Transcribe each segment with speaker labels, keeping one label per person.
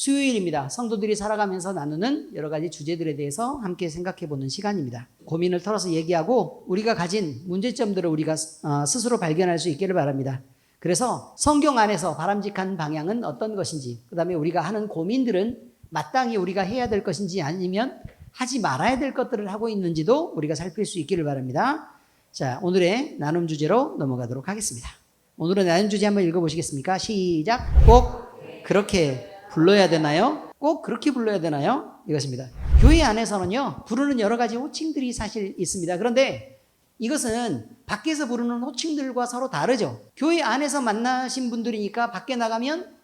Speaker 1: 수요일입니다. 성도들이 살아가면서 나누는 여러 가지 주제들에 대해서 함께 생각해 보는 시간입니다. 고민을 털어서 얘기하고 우리가 가진 문제점들을 우리가 스스로 발견할 수 있기를 바랍니다. 그래서 성경 안에서 바람직한 방향은 어떤 것인지, 그 다음에 우리가 하는 고민들은 마땅히 우리가 해야 될 것인지 아니면 하지 말아야 될 것들을 하고 있는지도 우리가 살필 수 있기를 바랍니다. 자, 오늘의 나눔 주제로 넘어가도록 하겠습니다. 오늘의 나눔 주제 한번 읽어보시겠습니까? 시작. 꼭 그렇게 불러야 되나요? 꼭 그렇게 불러야 되나요? 이것입니다. 교회 안에서는요, 부르는 여러 가지 호칭들이 사실 있습니다. 그런데 이것은 밖에서 부르는 호칭들과 서로 다르죠. 교회 안에서 만나신 분들이니까 밖에 나가면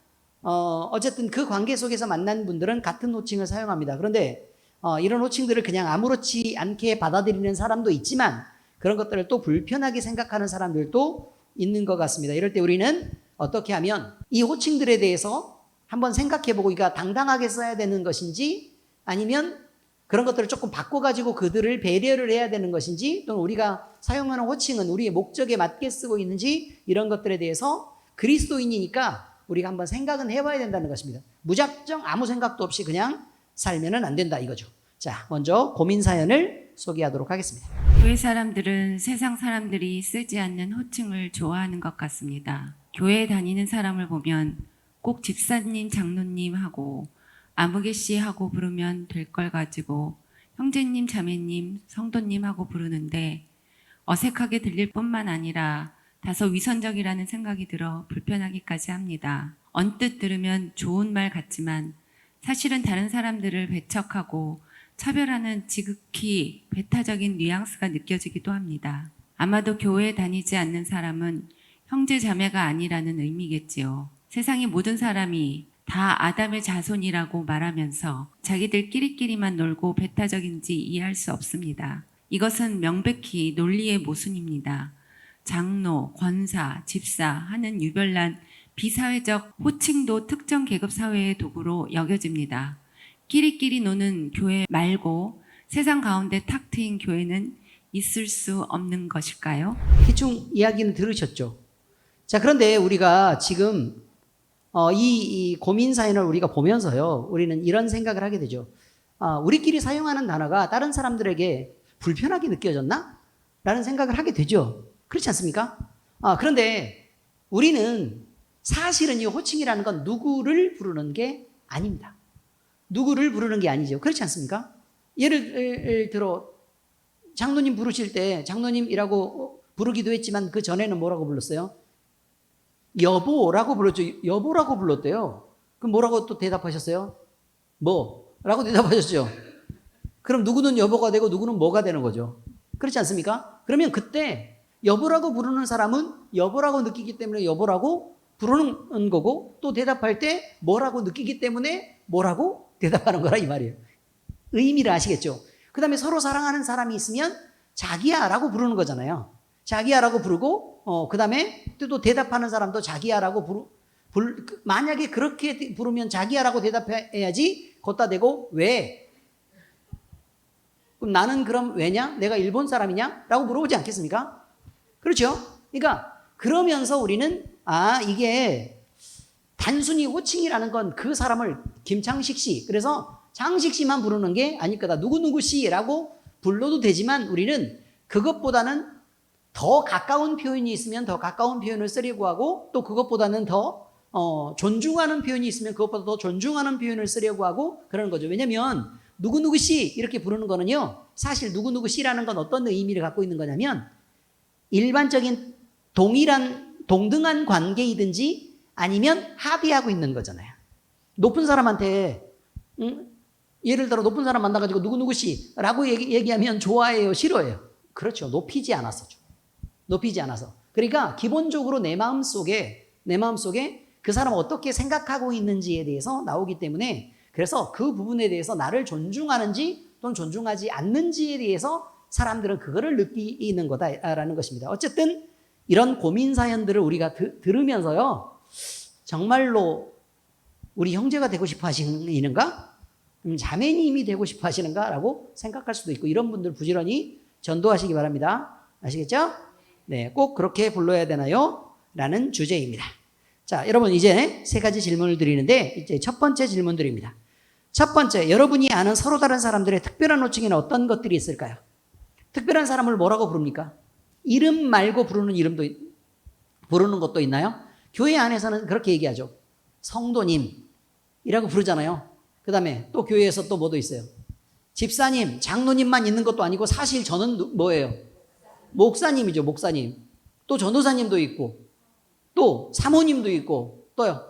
Speaker 1: 어쨌든 그 관계 속에서 만난 분들은 같은 호칭을 사용합니다. 그런데 이런 호칭들을 그냥 아무렇지 않게 받아들이는 사람도 있지만 그런 것들을 또 불편하게 생각하는 사람들도 있는 것 같습니다. 이럴 때 우리는 어떻게 하면 이 호칭들에 대해서 한번 생각해보고 이가 당당하게 써야 되는 것인지 아니면 그런 것들을 조금 바꿔가지고 그들을 배려를 해야 되는 것인지 또는 우리가 사용하는 호칭은 우리의 목적에 맞게 쓰고 있는지 이런 것들에 대해서 그리스도인이니까 우리가 한번 생각은 해봐야 된다는 것입니다. 무작정 아무 생각도 없이 그냥 살면은 안 된다 이거죠. 자, 먼저 고민 사연을 소개하도록 하겠습니다.
Speaker 2: 교회 사람들은 세상 사람들이 쓰지 않는 호칭을 좋아하는 것 같습니다. 교회에 다니는 사람을 보면 꼭 집사님, 장로님 하고 아무개 씨 하고 부르면 될 걸 가지고 형제님, 자매님, 성도님 하고 부르는데 어색하게 들릴 뿐만 아니라 다소 위선적이라는 생각이 들어 불편하기까지 합니다. 언뜻 들으면 좋은 말 같지만 사실은 다른 사람들을 배척하고 차별하는 지극히 배타적인 뉘앙스가 느껴지기도 합니다. 아마도 교회에 다니지 않는 사람은 형제 자매가 아니라는 의미겠지요. 세상의 모든 사람이 다 아담의 자손이라고 말하면서 자기들끼리끼리만 놀고 배타적인지 이해할 수 없습니다. 이것은 명백히 논리의 모순입니다. 장로, 권사, 집사 하는 유별난 비사회적 호칭도 특정 계급 사회의 도구로 여겨집니다. 끼리끼리 노는 교회 말고 세상 가운데 탁 트인 교회는 있을 수 없는 것일까요?
Speaker 1: 대충 이야기는 들으셨죠? 자, 그런데 우리가 지금 이 고민 사연을 우리가 보면서요, 우리는 이런 생각을 하게 되죠. 우리끼리 사용하는 단어가 다른 사람들에게 불편하게 느껴졌나? 라는 생각을 하게 되죠. 그렇지 않습니까? 그런데 우리는 사실은 이 호칭이라는 건 누구를 부르는 게 아닙니다. 누구를 부르는 게 아니죠. 그렇지 않습니까? 예를 들어 장로님 부르실 때 장로님이라고 부르기도 했지만 그 전에는 뭐라고 불렀어요? 여보라고 불렀죠. 여보라고 불렀대요. 그럼 뭐라고 또 대답하셨어요? 뭐라고 대답하셨죠. 그럼 누구는 여보가 되고 누구는 뭐가 되는 거죠. 그렇지 않습니까? 그러면 그때 여보라고 부르는 사람은 여보라고 느끼기 때문에 여보라고 부르는 거고 또 대답할 때 뭐라고 느끼기 때문에 뭐라고 대답하는 거라 이 말이에요. 의미를 아시겠죠? 그 다음에 서로 사랑하는 사람이 있으면 자기야라고 부르는 거잖아요. 자기야라고 부르고 그 다음에 또 대답하는 사람도 자기야라고 만약에 그렇게 부르면 자기야라고 대답해야지 걷다 대고 왜? 그럼 나는 그럼 왜냐? 내가 일본 사람이냐? 라고 물어보지 않겠습니까? 그렇죠? 그러니까 그러면서 우리는 이게 단순히 호칭이라는 건 그 사람을 김창식 씨, 그래서 장식 씨만 부르는 게 아닐 거다. 누구누구 씨라고 불러도 되지만 우리는 그것보다는 더 가까운 표현이 있으면 더 가까운 표현을 쓰려고 하고 또 그것보다는 더 존중하는 표현이 있으면 그것보다 더 존중하는 표현을 쓰려고 하고 그러는 거죠. 왜냐면 누구누구 씨 이렇게 부르는 거는요, 사실 누구누구 씨라는 건 어떤 의미를 갖고 있는 거냐면 일반적인 동등한 관계이든지 아니면 합의하고 있는 거잖아요. 높은 사람한테 예를 들어 높은 사람 만나가지고 누구누구 씨라고 얘기하면 좋아해요, 싫어해요? 그렇죠. 높이지 않았어죠. 높이지 않아서. 그러니까 기본적으로 내 마음속에 그 사람은 어떻게 생각하고 있는지에 대해서 나오기 때문에 그래서 그 부분에 대해서 나를 존중하는지 또는 존중하지 않는지에 대해서 사람들은 그거를 느끼는 거다라는 것입니다. 어쨌든 이런 고민 사연들을 우리가 들으면서요, 정말로 우리 형제가 되고 싶어 하시는가? 자매님이 되고 싶어 하시는가? 라고 생각할 수도 있고 이런 분들 부지런히 전도하시기 바랍니다. 아시겠죠? 네, 꼭 그렇게 불러야 되나요? 라는 주제입니다. 자, 여러분 이제 세 가지 질문을 드리는데 이제 첫 번째 질문 드립니다. 첫 번째, 여러분이 아는 서로 다른 사람들의 특별한 호칭에는 어떤 것들이 있을까요? 특별한 사람을 뭐라고 부릅니까? 이름 말고 부르는 것도 있나요? 교회 안에서는 그렇게 얘기하죠. 성도님이라고 부르잖아요. 그 다음에 또 교회에서 또 뭐도 있어요? 집사님, 장로님만 있는 것도 아니고 사실 저는 뭐예요? 목사님이죠, 목사님. 또 전도사님도 있고, 또 사모님도 있고, 또요.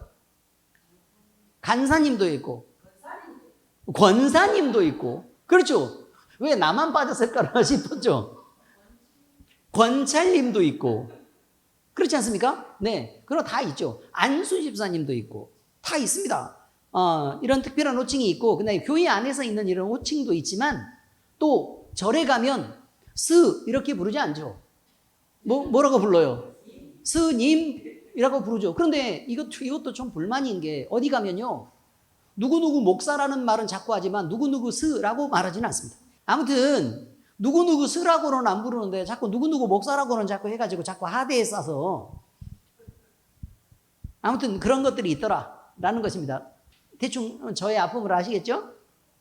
Speaker 1: 간사님도 있고, 권사님도 있고. 그렇죠. 왜 나만 빠졌을까 싶었죠. 권찰님도 있고. 그렇지 않습니까? 네. 그럼 다 있죠. 안수 집사님도 있고. 다 있습니다. 이런 특별한 호칭이 있고, 그다음에 교회 안에서 있는 이런 호칭도 있지만, 또 절에 가면 이렇게 부르지 않죠. 뭐라고 불러요? 스님이라고 부르죠. 그런데 이것도 좀 불만인 게, 어디 가면요. 누구누구 목사라는 말은 자꾸 하지만 누구누구 스라고 말하지는 않습니다. 아무튼 누구누구 스라고는 안 부르는데 자꾸 누구누구 목사라고는 자꾸 해가지고 자꾸 하대에 싸서 아무튼 그런 것들이 있더라라는 것입니다. 대충 저의 아픔을 아시겠죠?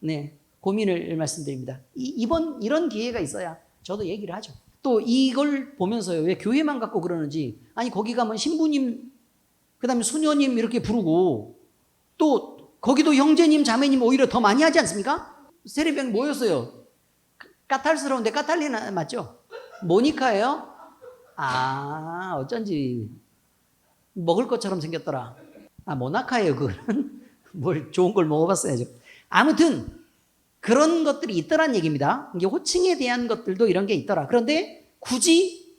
Speaker 1: 네, 고민을 말씀드립니다. 이런 기회가 있어야 저도 얘기를 하죠. 또 이걸 보면서요, 왜 교회만 갖고 그러는지, 아니 거기 가면 신부님, 그 다음에 수녀님 이렇게 부르고, 또 거기도 형제님, 자매님 오히려 더 많이 하지 않습니까? 세례병 뭐였어요? 까탈스러운데 까탈리나 맞죠? 모니카예요? 어쩐지 먹을 것처럼 생겼더라. 모나카예요. 그거는 뭘 좋은 걸 먹어봤어야죠. 아무튼 그런 것들이 있더란 얘기입니다. 이게 호칭에 대한 것들도 이런 게 있더라. 그런데 굳이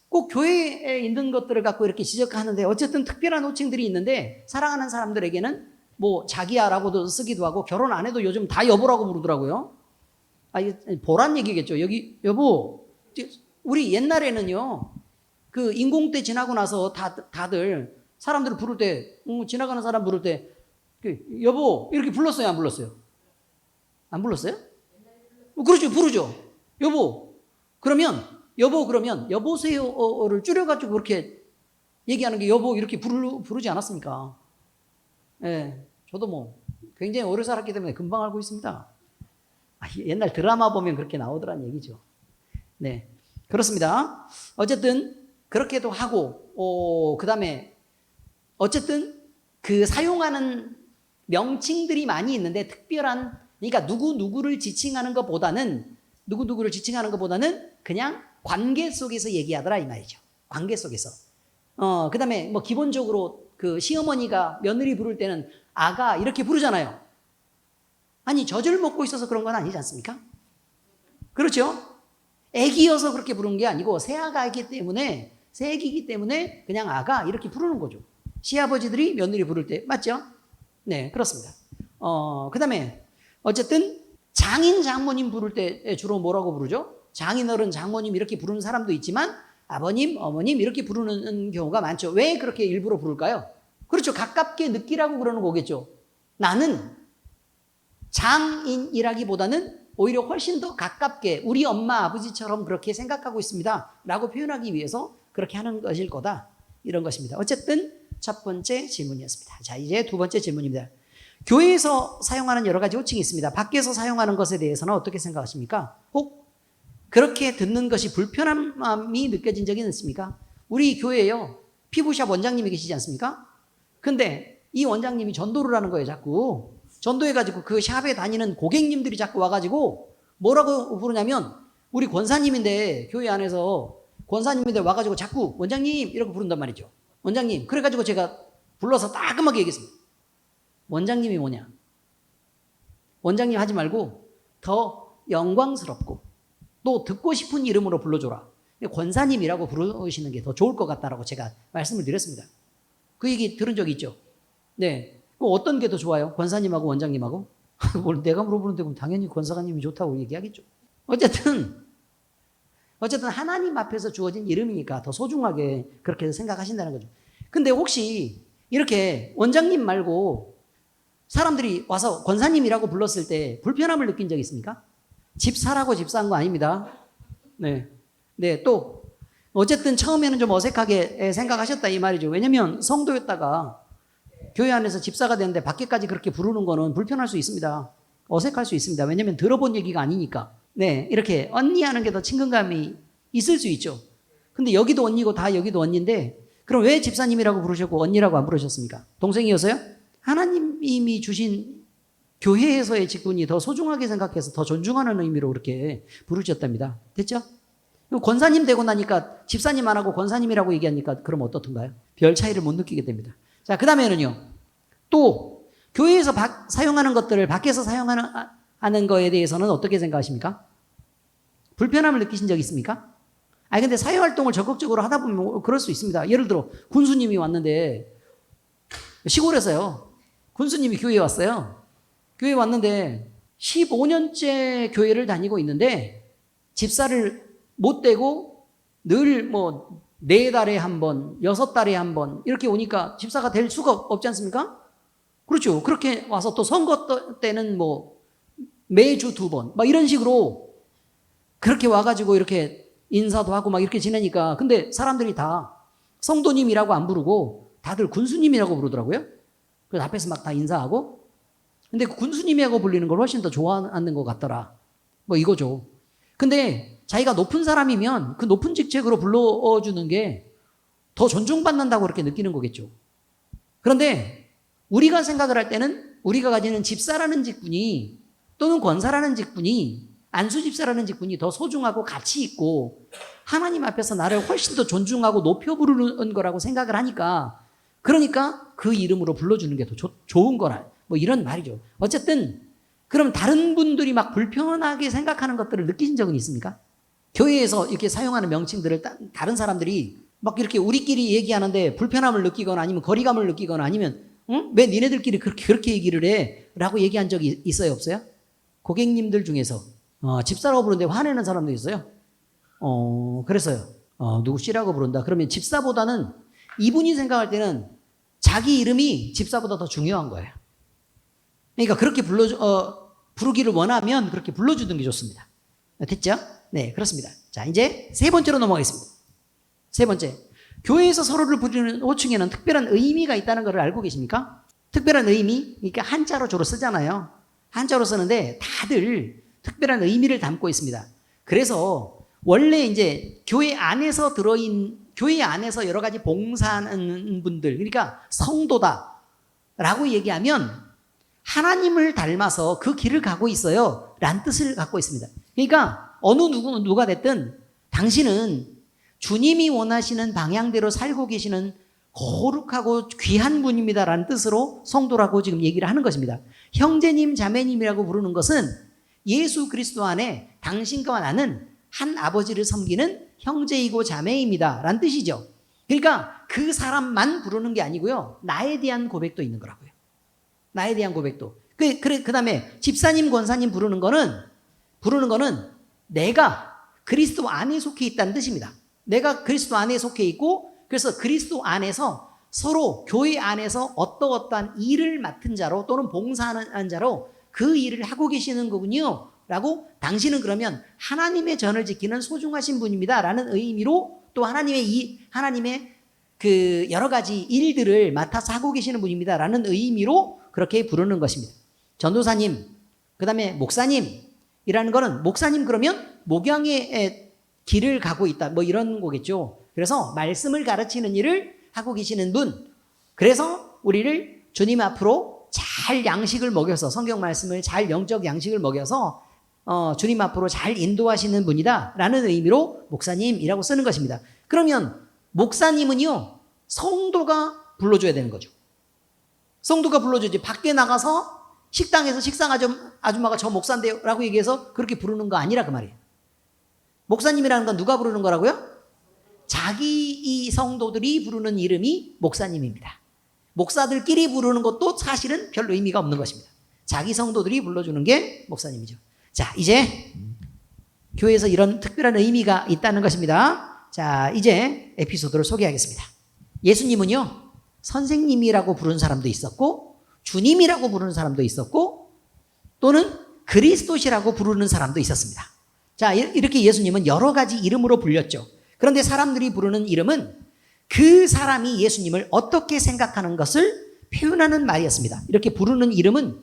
Speaker 1: 꼭 교회에 있는 것들을 갖고 이렇게 지적하는데, 어쨌든 특별한 호칭들이 있는데 사랑하는 사람들에게는 뭐 자기야라고도 쓰기도 하고, 결혼 안 해도 요즘 다 여보라고 부르더라고요. 이게 보란 얘기겠죠. 여기 여보. 우리 옛날에는요, 그 인공때 지나고 나서 다들 사람들을 부를 때, 지나가는 사람 부를 때 여보 이렇게 불렀어요, 안 불렀어요? 안 불렀어요? 그렇죠, 부르죠. 여보. 그러면 여보세요를 줄여가지고 그렇게 얘기하는 게 여보 이렇게 부르지 않았습니까? 예, 저도 뭐 굉장히 오래 살았기 때문에 금방 알고 있습니다. 옛날 드라마 보면 그렇게 나오더란 얘기죠. 네, 그렇습니다. 어쨌든 그렇게도 하고, 그 다음에 어쨌든 그 사용하는 명칭들이 많이 있는데, 특별한, 그러니까 누구누구를 지칭하는 것보다는 그냥 관계 속에서 얘기하더라 이 말이죠. 관계 속에서. 그 다음에 뭐 기본적으로 그 시어머니가 며느리 부를 때는 아가 이렇게 부르잖아요. 아니 젖을 먹고 있어서 그런 건 아니지 않습니까? 그렇죠? 애기여서 그렇게 부르는 게 아니고 새아가이기 때문에, 새애기이기 때문에 그냥 아가 이렇게 부르는 거죠. 시아버지들이 며느리 부를 때. 맞죠? 네, 그렇습니다. 그 다음에 어쨌든 장인 장모님 부를 때 주로 뭐라고 부르죠? 장인어른 장모님 이렇게 부르는 사람도 있지만 아버님 어머님 이렇게 부르는 경우가 많죠. 왜 그렇게 일부러 부를까요? 그렇죠. 가깝게 느끼라고 그러는 거겠죠. 나는 장인이라기보다는 오히려 훨씬 더 가깝게 우리 엄마 아버지처럼 그렇게 생각하고 있습니다 라고 표현하기 위해서 그렇게 하는 것일 거다, 이런 것입니다. 어쨌든 첫 번째 질문이었습니다. 자, 이제 두 번째 질문입니다. 교회에서 사용하는 여러 가지 호칭이 있습니다. 밖에서 사용하는 것에 대해서는 어떻게 생각하십니까? 혹 그렇게 듣는 것이 불편함이 느껴진 적이 있습니까? 우리 교회에요, 피부샵 원장님이 계시지 않습니까? 근데 이 원장님이 전도를 하는 거예요. 자꾸 전도해가지고 그 샵에 다니는 고객님들이 자꾸 와가지고 뭐라고 부르냐면, 우리 권사님인데, 교회 안에서 권사님인데 와가지고 자꾸 원장님 이러고 부른단 말이죠. 원장님. 그래가지고 제가 불러서 따끔하게 얘기했습니다. 원장님이 뭐냐? 원장님 하지 말고 더 영광스럽고 또 듣고 싶은 이름으로 불러줘라. 권사님이라고 부르시는 게 더 좋을 것 같다라고 제가 말씀을 드렸습니다. 그 얘기 들은 적이 있죠? 네. 어떤 게 더 좋아요? 권사님하고 원장님하고? 뭘 내가 물어보는데 그럼 당연히 권사님이 좋다고 얘기하겠죠. 어쨌든 하나님 앞에서 주어진 이름이니까 더 소중하게 그렇게 생각하신다는 거죠. 근데 혹시 이렇게 원장님 말고 사람들이 와서 권사님이라고 불렀을 때 불편함을 느낀 적 있습니까? 집사라고 집사한 거 아닙니다. 네. 네, 또 어쨌든 처음에는 좀 어색하게 생각하셨다 이 말이죠. 왜냐면 성도였다가 교회 안에서 집사가 되는데 밖에까지 그렇게 부르는 거는 불편할 수 있습니다. 어색할 수 있습니다. 왜냐면 들어본 얘기가 아니니까. 네, 이렇게 언니 하는 게 더 친근감이 있을 수 있죠. 근데 여기도 언니고 다 여기도 언니인데 그럼 왜 집사님이라고 부르셨고 언니라고 안 부르셨습니까? 동생이어서요? 하나님이 주신 교회에서의 직분이 더 소중하게 생각해서 더 존중하는 의미로 그렇게 부르셨답니다. 됐죠? 권사님 되고 나니까 집사님 안 하고 권사님이라고 얘기하니까 그럼 어떻던가요? 별 차이를 못 느끼게 됩니다. 자, 그 다음에는요. 또 교회에서 사용하는 것들을 밖에서 사용하는 거에 대해서는 어떻게 생각하십니까? 불편함을 느끼신 적 있습니까? 아니 근데 사회활동을 적극적으로 하다 보면 뭐 그럴 수 있습니다. 예를 들어 군수님이 왔는데 시골에서요. 군수님이 교회에 왔어요. 교회에 왔는데 15년째 교회를 다니고 있는데 집사를 못 대고 늘 뭐 4달에 한 번, 6달에 한 번 이렇게 오니까 집사가 될 수가 없지 않습니까? 그렇죠. 그렇게 와서 또 선거 때는 뭐 매주 2번 막 이런 식으로 그렇게 와가지고 이렇게 인사도 하고 막 이렇게 지내니까 근데 사람들이 다 성도님이라고 안 부르고 다들 군수님이라고 부르더라고요. 그래서 앞에서 막 다 인사하고 근데 그 군수님이라고 불리는 걸 훨씬 더 좋아하는 것 같더라. 뭐 이거죠. 근데 자기가 높은 사람이면 그 높은 직책으로 불러주는 게 더 존중받는다고 그렇게 느끼는 거겠죠. 그런데 우리가 생각을 할 때는 우리가 가지는 집사라는 직분이 또는 권사라는 직분이 안수집사라는 직분이 더 소중하고 가치 있고 하나님 앞에서 나를 훨씬 더 존중하고 높여 부르는 거라고 생각을 하니까 그러니까 그 이름으로 불러주는 게 더 좋은 거라 뭐 이런 말이죠. 어쨌든 그럼 다른 분들이 막 불편하게 생각하는 것들을 느끼신 적은 있습니까? 교회에서 이렇게 사용하는 명칭들을 다른 사람들이 막 이렇게 우리끼리 얘기하는데 불편함을 느끼거나 아니면 거리감을 느끼거나 아니면 응? 왜 니네들끼리 그렇게 얘기를 해? 라고 얘기한 적이 있어요 없어요? 고객님들 중에서 집사라고 부르는데 화내는 사람도 있어요. 그래서요. 누구 씨라고 부른다. 그러면 집사보다는 이분이 생각할 때는 자기 이름이 집사보다 더 중요한 거예요. 그러니까 그렇게 부르기를 원하면 그렇게 불러주는 게 좋습니다. 됐죠? 네, 그렇습니다. 자, 이제 3번째로 넘어가겠습니다. 3번째. 교회에서 서로를 부르는 호칭에는 특별한 의미가 있다는 것을 알고 계십니까? 특별한 의미? 그러니까 한자로 주로 쓰잖아요. 한자로 쓰는데 다들 특별한 의미를 담고 있습니다. 그래서 원래 이제 교회 안에서 여러 가지 봉사하는 분들, 그러니까 성도다라고 얘기하면 하나님을 닮아서 그 길을 가고 있어요. 라는 뜻을 갖고 있습니다. 그러니까 어느 누가 됐든 당신은 주님이 원하시는 방향대로 살고 계시는 거룩하고 귀한 분입니다. 라는 뜻으로 성도라고 지금 얘기를 하는 것입니다. 형제님, 자매님이라고 부르는 것은 예수 그리스도 안에 당신과 나는 한 아버지를 섬기는 형제이고 자매입니다. 라는 뜻이죠. 그러니까 그 사람만 부르는 게 아니고요. 나에 대한 고백도 있는 거라고요. 나에 대한 고백도. 그 다음에 집사님, 권사님 부르는 거는 내가 그리스도 안에 속해 있다는 뜻입니다. 내가 그리스도 안에 속해 있고 그래서 그리스도 안에서 서로 교회 안에서 어떠한 일을 맡은 자로 또는 봉사하는 자로 그 일을 하고 계시는 거군요. 라고 당신은 그러면 하나님의 전을 지키는 소중하신 분입니다. 라는 의미로 또 하나님의 그 여러 가지 일들을 맡아서 하고 계시는 분입니다. 라는 의미로 그렇게 부르는 것입니다. 전도사님, 그 다음에 목사님이라는 거는 목사님 그러면 목양의 길을 가고 있다. 뭐 이런 거겠죠. 그래서 말씀을 가르치는 일을 하고 계시는 분. 그래서 우리를 주님 앞으로 잘 양식을 먹여서 성경 말씀을 잘 영적 양식을 먹여서 주님 앞으로 잘 인도하시는 분이다 라는 의미로 목사님이라고 쓰는 것입니다. 그러면 목사님은요 성도가 불러줘야 되는 거죠. 성도가 불러주지 밖에 나가서 식당에서 식상 아줌마가 저 목사인데요 라고 얘기해서 그렇게 부르는 거 아니라 그 말이에요. 목사님이라는 건 누가 부르는 거라고요? 자기 이 성도들이 부르는 이름이 목사님입니다. 목사들끼리 부르는 것도 사실은 별 의미가 없는 것입니다. 자기 성도들이 불러주는 게 목사님이죠. 자, 이제 교회에서 이런 특별한 의미가 있다는 것입니다. 자, 이제 에피소드를 소개하겠습니다. 예수님은요, 선생님이라고 부르는 사람도 있었고, 주님이라고 부르는 사람도 있었고, 또는 그리스도시라고 부르는 사람도 있었습니다. 자, 이렇게 예수님은 여러 가지 이름으로 불렸죠. 그런데 사람들이 부르는 이름은 그 사람이 예수님을 어떻게 생각하는 것을 표현하는 말이었습니다. 이렇게 부르는 이름은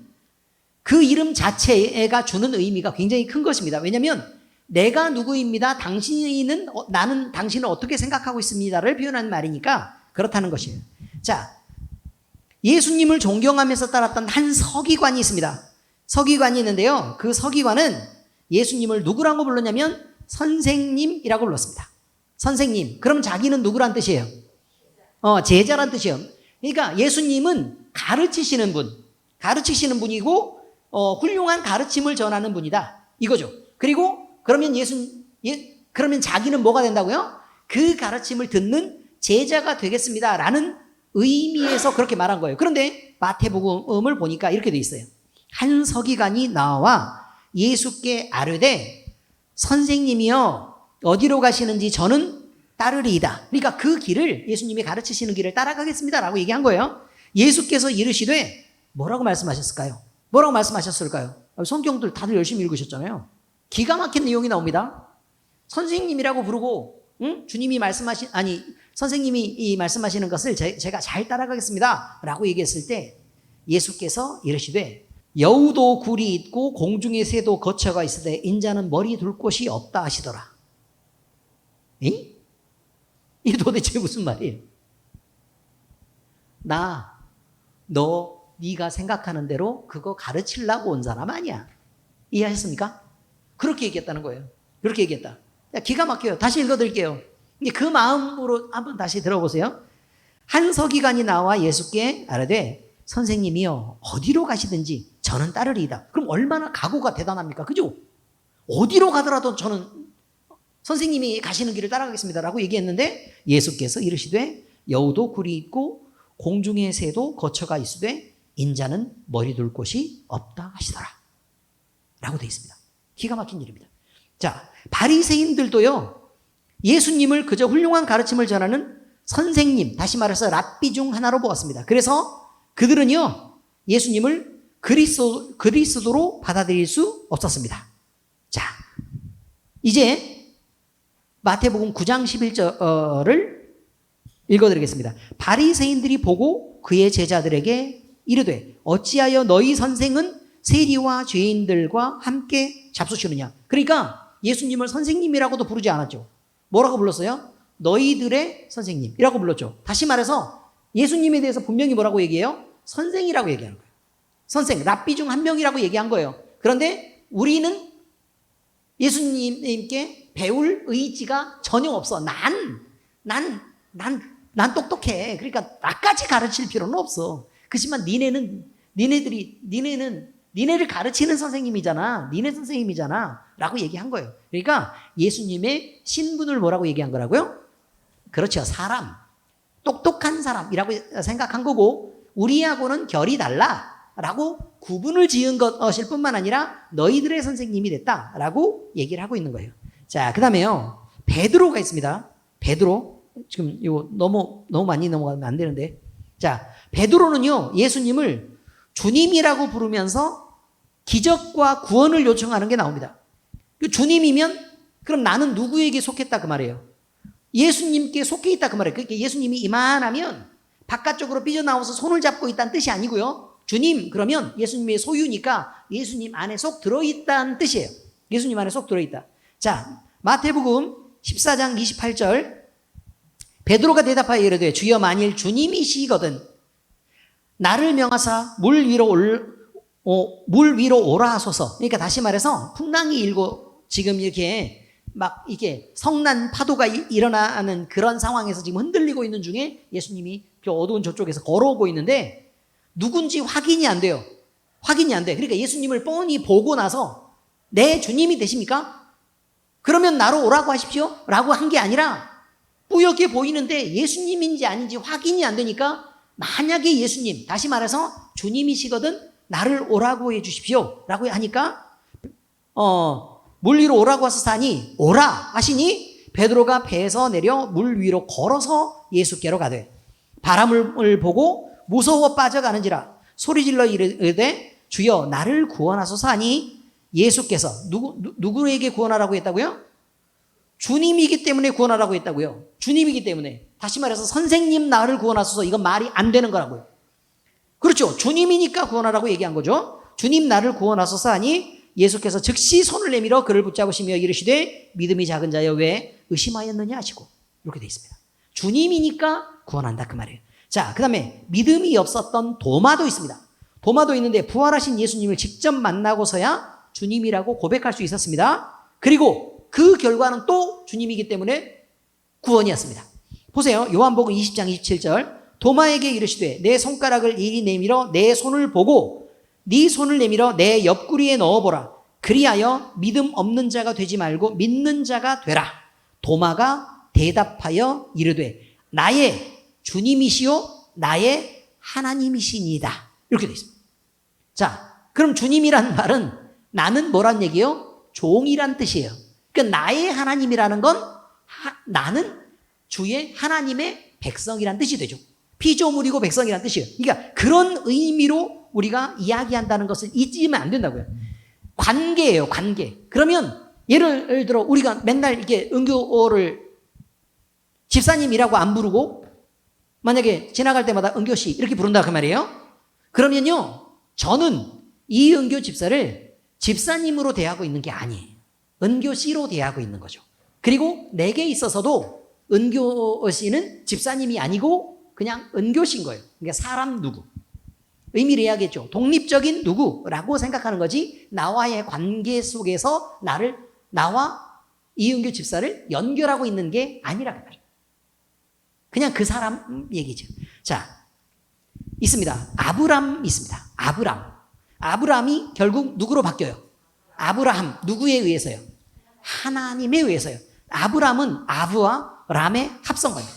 Speaker 1: 그 이름 자체가 주는 의미가 굉장히 큰 것입니다. 왜냐하면 내가 누구입니다. 나는 당신을 어떻게 생각하고 있습니다를 표현하는 말이니까 그렇다는 것이에요. 자, 예수님을 존경하면서 따랐던 한 서기관이 있습니다. 서기관이 있는데요. 그 서기관은 예수님을 누구라고 불렀냐면 선생님이라고 불렀습니다. 선생님. 그럼 자기는 누구란 뜻이에요? 제자란 뜻이에요. 그러니까 예수님은 가르치시는 분이고 훌륭한 가르침을 전하는 분이다. 이거죠. 그리고 그러면 그러면 자기는 뭐가 된다고요? 그 가르침을 듣는 제자가 되겠습니다라는 의미에서 그렇게 말한 거예요. 그런데 마태복음을 보니까 이렇게 돼 있어요. 한 서기관이 나와 예수께 아뢰되 선생님이여 어디로 가시는지 저는 따르리이다. 그러니까 그 길을 예수님이 가르치시는 길을 따라가겠습니다라고 얘기한 거예요. 예수께서 이르시되 뭐라고 말씀하셨을까요? 뭐라고 말씀하셨을까요? 성경들 다들 열심히 읽으셨잖아요. 기가 막힌 내용이 나옵니다. 선생님이라고 부르고 주님이 선생님이 말씀하시는 것을 제가 잘 따라가겠습니다 라고 얘기했을 때 예수께서 이르시되 여우도 굴이 있고 공중의 새도 거처가 있으되 인자는 머리 둘 곳이 없다 하시더라. 에? 이게 도대체 무슨 말이에요? 네가 생각하는 대로 그거 가르치려고 온 사람 아니야. 이해하셨습니까? 그렇게 얘기했다는 거예요. 그렇게 얘기했다. 기가 막혀요. 다시 읽어드릴게요. 그 마음으로 한번 다시 들어보세요. 한 서기관이 나와 예수께 아뢰되 선생님이여 어디로 가시든지 저는 따르리이다. 그럼 얼마나 각오가 대단합니까? 그죠? 어디로 가더라도 저는 선생님이 가시는 길을 따라가겠습니다 라고 얘기했는데 예수께서 이르시되 여우도 굴이 있고 공중의 새도 거처가 있으되 인자는 머리 둘 곳이 없다 하시더라 라고 되어 있습니다. 기가 막힌 일입니다. 자, 바리새인들도요 예수님을 그저 훌륭한 가르침을 전하는 선생님, 다시 말해서 랍비 중 하나로 보았습니다. 그래서 그들은요 예수님을 그리스도로 받아들일 수 없었습니다. 자, 이제 마태복음 9장 11절을 읽어드리겠습니다. 바리새인들이 보고 그의 제자들에게 이르되 어찌하여 너희 선생은 세리와 죄인들과 함께 잡수시느냐. 그러니까 예수님을 선생님이라고도 부르지 않았죠. 뭐라고 불렀어요? 너희들의 선생님이라고 불렀죠. 다시 말해서 예수님에 대해서 분명히 뭐라고 얘기해요? 선생이라고 얘기하는 거예요. 선생, 랍비 중 한 명이라고 얘기한 거예요. 그런데 우리는 예수님께 배울 의지가 전혀 없어. 난 똑똑해. 그러니까 나까지 가르칠 필요는 없어. 그렇지만 니네를 가르치는 선생님이잖아. 니네 선생님이잖아. 라고 얘기한 거예요. 그러니까 예수님의 신분을 뭐라고 얘기한 거라고요? 그렇죠. 사람. 똑똑한 사람이라고 생각한 거고 우리하고는 결이 달라. 라고 구분을 지은 것일 뿐만 아니라 너희들의 선생님이 됐다. 라고 얘기를 하고 있는 거예요. 자, 그 다음에요. 베드로가 있습니다. 베드로. 지금 이거 너무 많이 넘어가면 안 되는데. 자, 베드로는요, 예수님을 주님이라고 부르면서 기적과 구원을 요청하는 게 나옵니다. 주님이면 그럼 나는 누구에게 속했다 그 말이에요. 예수님께 속해 있다 그 말이에요. 그러니까 예수님이 이만하면 바깥쪽으로 삐져나와서 손을 잡고 있다는 뜻이 아니고요. 주님 그러면 예수님의 소유니까 예수님 안에 속 들어있다는 뜻이에요. 예수님 안에 속 들어있다. 자, 마태복음 14장 28절 베드로가 대답하여 이르되 주여 만일 주님이시거든 나를 명하사 물 위로 오라 하소서. 그러니까 다시 말해서 풍랑이 일고 지금 이렇게 막 이게 성난 파도가 일어나는 그런 상황에서 지금 흔들리고 있는 중에 예수님이 저 어두운 저쪽에서 걸어오고 있는데 누군지 확인이 안 돼요. 확인이 안 돼. 그러니까 예수님을 뻔히 보고 나서 내 주님이 되십니까? 그러면 나로 오라고 하십시오 라고 한 게 아니라 뿌옇게 보이는데 예수님인지 아닌지 확인이 안 되니까 만약에 예수님, 다시 말해서 주님이시거든 나를 오라고 해 주십시오 라고 하니까 물 위로 오라고 하사니 오라 하시니 베드로가 배에서 내려 물 위로 걸어서 예수께로 가되 바람을 보고 무서워 빠져가는지라 소리질러 이르되 주여 나를 구원하소서 하니 예수께서 누구에게 구원하라고 했다고요? 주님이기 때문에 구원하라고 했다고요. 주님이기 때문에. 다시 말해서 선생님 나를 구원하소서, 이건 말이 안 되는 거라고요. 그렇죠. 주님이니까 구원하라고 얘기한 거죠. 주님 나를 구원하소서 하니 예수께서 즉시 손을 내밀어 그를 붙잡으시며 이르시되 믿음이 작은 자여 왜 의심하였느냐 하시고, 이렇게 되어 있습니다. 주님이니까 구원한다 그 말이에요. 자, 그 다음에 믿음이 없었던 도마도 있습니다. 도마도 있는데 부활하신 예수님을 직접 만나고서야 주님이라고 고백할 수 있었습니다. 그리고 그 결과는 또 주님이기 때문에 구원이었습니다. 보세요. 요한복음 20장 27절. 도마에게 이르시되 내 손가락을 이리 내밀어 내 손을 보고 네 손을 내밀어 내 옆구리에 넣어보라. 그리하여 믿음 없는 자가 되지 말고 믿는 자가 되라. 도마가 대답하여 이르되 나의 주님이시요 나의 하나님이시니이다. 이렇게 되어 있습니다. 자, 그럼 주님이란 말은 나는 뭐란 얘기예요? 종이란 뜻이에요. 그러니까 나의 하나님이라는 건 나는 주의 하나님의 백성이란 뜻이 되죠. 피조물이고 백성이란 뜻이에요. 그러니까 그런 의미로 우리가 이야기한다는 것을 잊으면 안 된다고요. 관계예요, 관계. 그러면 예를 들어 우리가 맨날 이렇게 은교를 집사님이라고 안 부르고 만약에 지나갈 때마다 은교씨 이렇게 부른다 그 말이에요. 그러면요, 저는 이 은교 집사를 집사님으로 대하고 있는 게 아니에요. 은교씨로 대하고 있는 거죠. 그리고 내게 있어서도 은교씨는 집사님이 아니고 그냥 은교씨인 거예요. 그러니까 사람 누구. 의미를 해야겠죠. 독립적인 누구라고 생각하는 거지 나와의 관계 속에서 나와 이은교 집사를 연결하고 있는 게 아니라고 말이에요. 그냥 그 사람 얘기죠. 자, 있습니다. 아브람 있습니다. 아브람이 결국 누구로 바뀌어요? 아브라함. 누구에 의해서요? 하나님에 의해서요. 아브람은 아브와 람의 합성어입니다.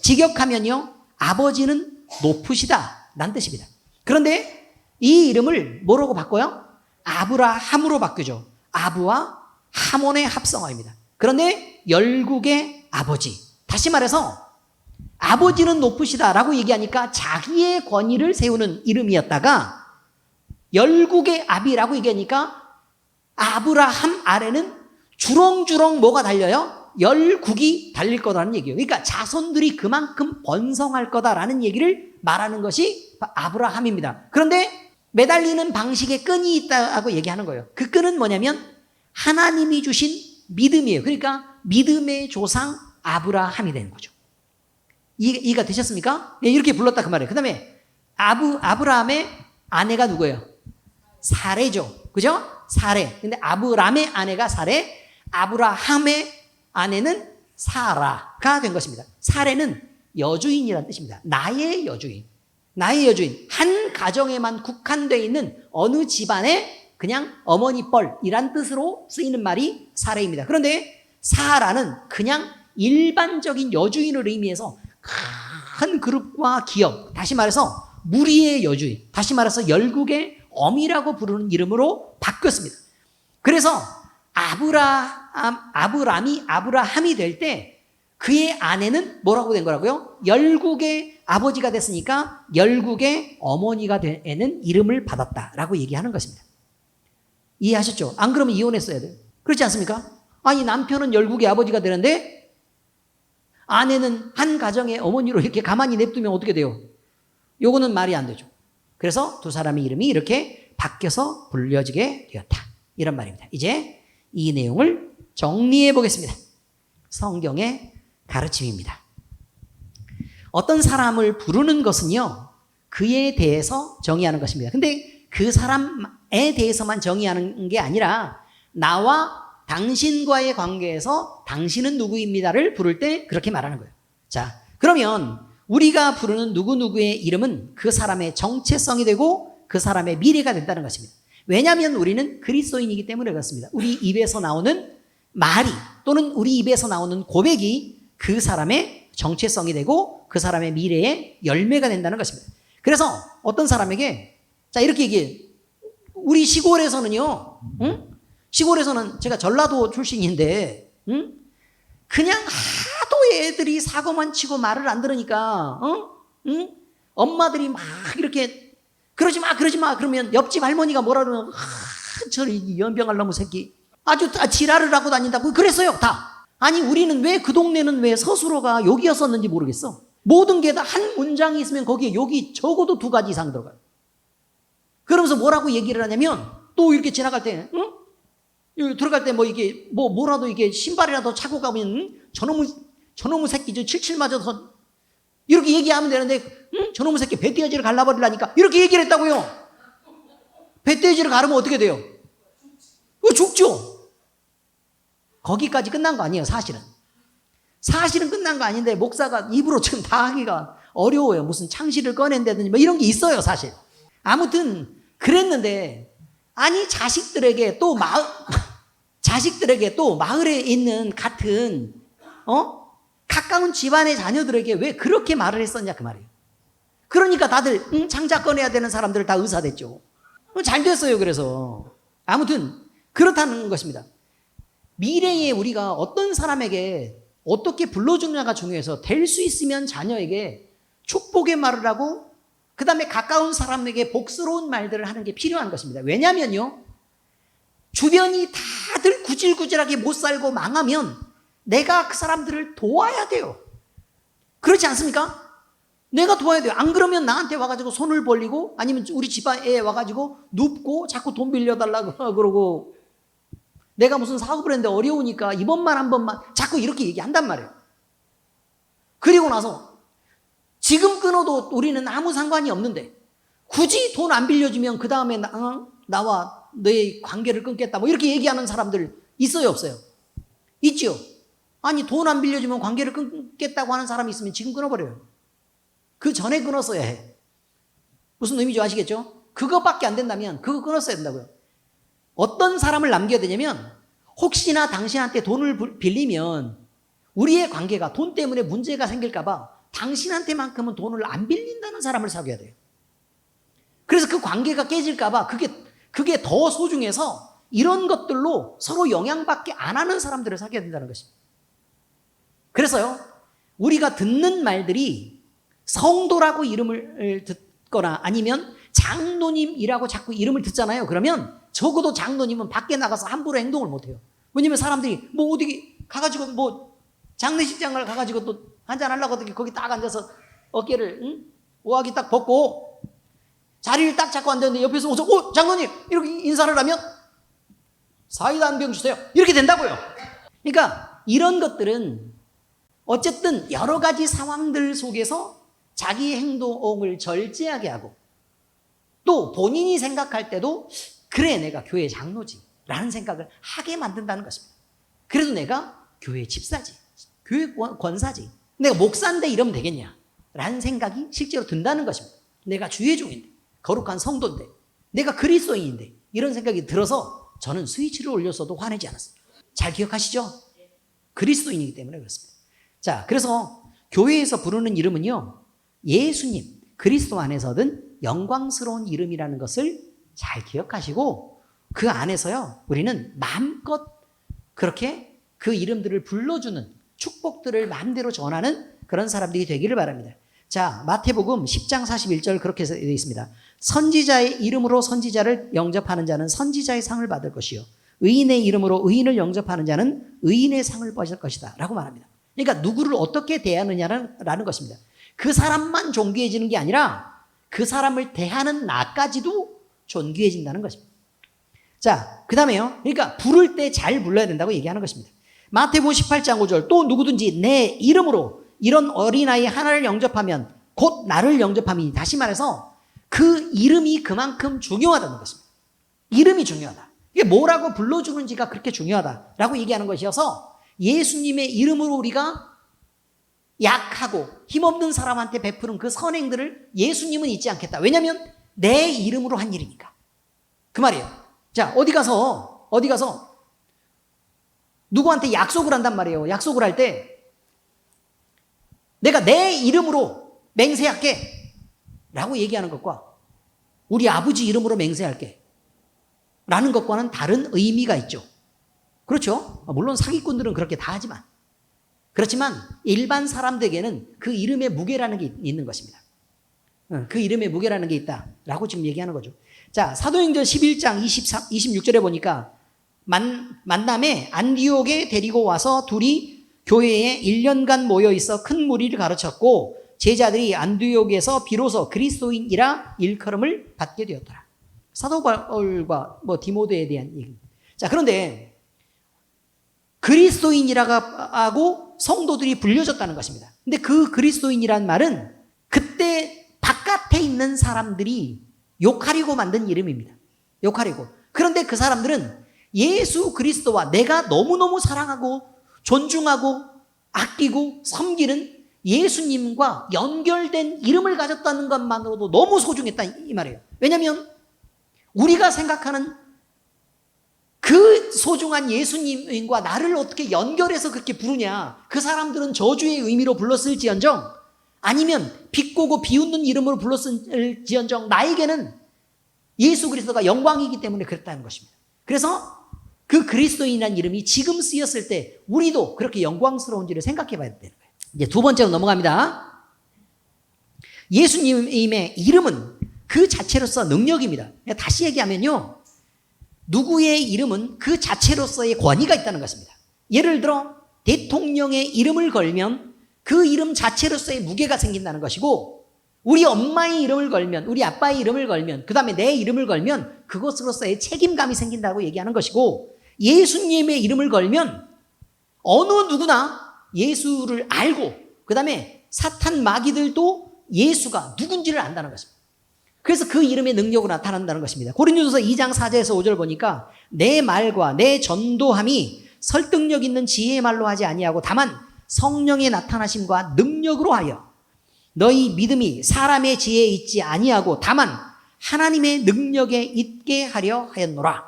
Speaker 1: 직역하면요, 아버지는 높으시다 라는 뜻입니다. 그런데 이 이름을 뭐라고 바꿔요? 아브라함으로 바뀌죠. 아브와 하몬의 합성어입니다. 그런데 열국의 아버지. 다시 말해서 아버지는 높으시다라고 얘기하니까 자기의 권위를 세우는 이름이었다가 열국의 아비라고 얘기하니까 아브라함 아래는 주렁주렁 뭐가 달려요? 열국이 달릴 거다라는 얘기예요. 그러니까 자손들이 그만큼 번성할 거다라는 얘기를 말하는 것이 아브라함입니다. 그런데 매달리는 방식에 끈이 있다고 얘기하는 거예요. 그 끈은 뭐냐면 하나님이 주신 믿음이에요. 그러니까 믿음의 조상 아브라함이 되는 거죠. 이해가 되셨습니까? 이렇게 불렀다 그 말이에요. 그 다음에 아브라함의 아내가 누구예요? 사레죠. 그죠? 사레. 근데 아브람의 아내가 사레, 아브라함의 아내는 사라가 된 것입니다. 사레는 여주인이라는 뜻입니다. 나의 여주인. 나의 여주인. 한 가정에만 국한되어 있는 어느 집안의 그냥 어머니 뻘이란 뜻으로 쓰이는 말이 사레입니다. 그런데 사라는 그냥 일반적인 여주인을 의미해서 큰 그룹과 기업, 다시 말해서 무리의 여주인, 다시 말해서 열국의 어미라고 부르는 이름으로 바뀌었습니다. 그래서 아브라함이 될 때 그의 아내는 뭐라고 된 거라고요? 열국의 아버지가 됐으니까 열국의 어머니가 되는 이름을 받았다라고 얘기하는 것입니다. 이해하셨죠? 안 그러면 이혼했어야 돼요. 그렇지 않습니까? 아니, 남편은 열국의 아버지가 되는데 아내는 한 가정의 어머니로 이렇게 가만히 냅두면 어떻게 돼요? 요거는 말이 안 되죠. 그래서 두 사람의 이름이 이렇게 바뀌어서 불려지게 되었다. 이런 말입니다. 이제 이 내용을 정리해 보겠습니다. 성경의 가르침입니다. 어떤 사람을 부르는 것은요, 그에 대해서 정의하는 것입니다. 근데 그 사람에 대해서만 정의하는 게 아니라 나와 당신과의 관계에서 당신은 누구입니다를 부를 때 그렇게 말하는 거예요. 자, 그러면 우리가 부르는 누구누구의 이름은 그 사람의 정체성이 되고 그 사람의 미래가 된다는 것입니다. 왜냐하면 우리는 그리스도인이기 때문에 그렇습니다. 우리 입에서 나오는 말이 또는 우리 입에서 나오는 고백이 그 사람의 정체성이 되고 그 사람의 미래의 열매가 된다는 것입니다. 그래서 어떤 사람에게 자 이렇게 얘기해요. 우리 시골에서는요, 시골에서는 제가 전라도 출신인데 그냥 하도 애들이 사고만 치고 말을 안 들으니까 엄마들이 막 이렇게 그러지 마 그러면 옆집 할머니가 뭐라 그러면 저 연병할 놈의 새끼 아주 다 지랄을 하고 다닌다고 그랬어요. 다 아니 우리는 왜 그 동네는 왜 서술어가 여기였었는지 모르겠어. 모든 게 다 한 문장이 있으면 거기에 여기 적어도 2가지 이상 들어가요. 그러면서 뭐라고 얘기를 하냐면 또 이렇게 지나갈 때 응? 여기 들어갈 때 뭐 이게 뭐라도 이게 신발이라도 차고 가면 응? 저놈의 새끼 저 칠칠 맞아서 이렇게 얘기하면 되는데 응? 저놈의 새끼 배돼지를 갈라버리려니까 이렇게 얘기를 했다고요. 배돼지를 가르면 어떻게 돼요? 죽죠. 거기까지 끝난 거 아니에요. 사실은 끝난 거 아닌데 목사가 입으로 지금 다 하기가 어려워요. 무슨 창시를 꺼낸다든지 뭐 이런 게 있어요. 사실 아무튼 그랬는데 아니 자식들에게 또 마을에 있는 같은 가까운 집안의 자녀들에게 왜 그렇게 말을 했었냐 그 말이에요. 그러니까 다들 창자 꺼내야 되는 사람들 다 의사 됐죠. 잘 됐어요. 그래서 아무튼 그렇다는 것입니다. 미래에 우리가 어떤 사람에게 어떻게 불러주느냐가 중요해서 될 수 있으면 자녀에게 축복의 말을 하고 그 다음에 가까운 사람에게 복스러운 말들을 하는 게 필요한 것입니다. 왜냐면요 주변이 다들 구질구질하게 못 살고 망하면 내가 그 사람들을 도와야 돼요. 그렇지 않습니까? 내가 도와야 돼요. 안 그러면 나한테 와가지고 손을 벌리고 아니면 우리 집안에 와가지고 눕고 자꾸 돈 빌려달라고 그러고 내가 무슨 사업을 했는데 어려우니까 이번만 한 번만 자꾸 이렇게 얘기한단 말이에요. 그리고 나서 지금 끊어도 우리는 아무 상관이 없는데 굳이 돈 안 빌려주면 그 다음에 나와 너의 관계를 끊겠다 뭐 이렇게 얘기하는 사람들 있어요 없어요? 있죠. 아니 돈 안 빌려주면 관계를 끊겠다고 하는 사람이 있으면 지금 끊어버려요. 그 전에 끊었어야 해. 무슨 의미인지 아시겠죠? 그거밖에 안 된다면 그거 끊었어야 된다고요. 어떤 사람을 남겨야 되냐면 혹시나 당신한테 돈을 빌리면 우리의 관계가 돈 때문에 문제가 생길까 봐 당신한테만큼은 돈을 안 빌린다는 사람을 사귀어야 돼요. 그래서 그 관계가 깨질까 봐 그게 더 소중해서 이런 것들로 서로 영향받게 안 하는 사람들을 사귀어야 된다는 것입니다. 그래서요 우리가 듣는 말들이 성도라고 이름을 듣거나 아니면 장로님이라고 자꾸 이름을 듣잖아요. 그러면 적어도 장로님은 밖에 나가서 함부로 행동을 못해요. 왜냐면 사람들이 뭐 어디 가가지고 뭐 장례식장을 가가지고 또 한잔 하려고 어떻게 거기 딱 앉아서 어깨를 오하기 딱 벗고 자리를 딱 잡고 앉았는데 옆에서 오서 장로님 이렇게 인사를 하면 사이다 한 병 주세요. 이렇게 된다고요. 그러니까 이런 것들은 어쨌든 여러 가지 상황들 속에서 자기 행동을 절제하게 하고 또 본인이 생각할 때도 그래 내가 교회 장로지 라는 생각을 하게 만든다는 것입니다. 그래도 내가 교회 집사지 교회 권사지 내가 목사인데 이러면 되겠냐 라는 생각이 실제로 든다는 것입니다. 내가 주의 종인데 거룩한 성도인데 내가 그리스도인인데 이런 생각이 들어서 저는 스위치를 올렸어도 화내지 않았어요. 잘 기억하시죠? 그리스도인이기 때문에 그렇습니다. 자, 그래서 교회에서 부르는 이름은요 예수님 그리스도 안에서 얻은 영광스러운 이름이라는 것을 잘 기억하시고 그 안에서요 우리는 마음껏 그렇게 그 이름들을 불러주는 축복들을 마음대로 전하는 그런 사람들이 되기를 바랍니다. 자, 마태복음 10장 41절 그렇게 되어 있습니다. 선지자의 이름으로 선지자를 영접하는 자는 선지자의 상을 받을 것이요 의인의 이름으로 의인을 영접하는 자는 의인의 상을 받을 것이다 라고 말합니다. 그러니까 누구를 어떻게 대하느냐라는 것입니다. 그 사람만 존귀해지는 게 아니라 그 사람을 대하는 나까지도 존귀해진다는 것입니다. 자, 그 다음에요. 그러니까 부를 때 잘 불러야 된다고 얘기하는 것입니다. 마태복음 18장 5절 또 누구든지 내 이름으로 이런 어린아이 하나를 영접하면 곧 나를 영접함이니 다시 말해서 그 이름이 그만큼 중요하다는 것입니다. 이름이 중요하다. 이게 뭐라고 불러주는지가 그렇게 중요하다라고 얘기하는 것이어서 예수님의 이름으로 우리가 약하고 힘없는 사람한테 베푸는 그 선행들을 예수님은 잊지 않겠다. 왜냐하면 내 이름으로 한 일이니까. 그 말이에요. 자, 어디 가서 누구한테 약속을 한단 말이에요. 약속을 할 때 내가 내 이름으로 맹세할게 라고 얘기하는 것과 우리 아버지 이름으로 맹세할게 라는 것과는 다른 의미가 있죠. 그렇죠? 물론 사기꾼들은 그렇게 다 하지만 그렇지만 일반 사람들에게는 그 이름의 무게라는 게 있는 것입니다. 그 이름의 무게라는 게 있다라고 지금 얘기하는 거죠. 자, 사도행전 11장 26절에 보니까 만남에 안디옥에 데리고 와서 둘이 교회에 1년간 모여 있어 큰 무리를 가르쳤고 제자들이 안디옥에서 비로소 그리스도인이라 일컬음을 받게 되었더라. 사도 바울과 디모데에 대한 얘기. 자, 그런데 그리스도인이라고 하고 성도들이 불려졌다는 것입니다. 근데 그 그리스도인이란 말은 그때 바깥에 있는 사람들이 욕하려고 만든 이름입니다. 욕하려고. 그런데 그 사람들은 예수 그리스도와 내가 너무너무 사랑하고 존중하고 아끼고 섬기는 예수님과 연결된 이름을 가졌다는 것만으로도 너무 소중했다 이 말이에요. 왜냐하면 우리가 생각하는 그 소중한 예수님과 나를 어떻게 연결해서 그렇게 부르냐. 그 사람들은 저주의 의미로 불렀을지언정 아니면 비꼬고 비웃는 이름으로 불렀을지언정 나에게는 예수 그리스도가 영광이기 때문에 그랬다는 것입니다. 그래서 그 그리스도인이라는 이름이 지금 쓰였을 때 우리도 그렇게 영광스러운지를 생각해 봐야 되는 거예요. 이제 두 번째로 넘어갑니다. 예수님의 이름은 그 자체로서 능력입니다. 다시 얘기하면요. 누구의 이름은 그 자체로서의 권위가 있다는 것입니다. 예를 들어 대통령의 이름을 걸면 그 이름 자체로서의 무게가 생긴다는 것이고 우리 엄마의 이름을 걸면 우리 아빠의 이름을 걸면 그 다음에 내 이름을 걸면 그것으로서의 책임감이 생긴다고 얘기하는 것이고 예수님의 이름을 걸면 어느 누구나 예수를 알고 그 다음에 사탄 마귀들도 예수가 누군지를 안다는 것입니다. 그래서 그 이름의 능력으로 나타난다는 것입니다. 고린도서 2장 4절에서 5절 보니까 내 말과 내 전도함이 설득력 있는 지혜의 말로 하지 아니하고 다만 성령의 나타나심과 능력으로 하여 너희 믿음이 사람의 지혜에 있지 아니하고 다만 하나님의 능력에 있게 하려 하였노라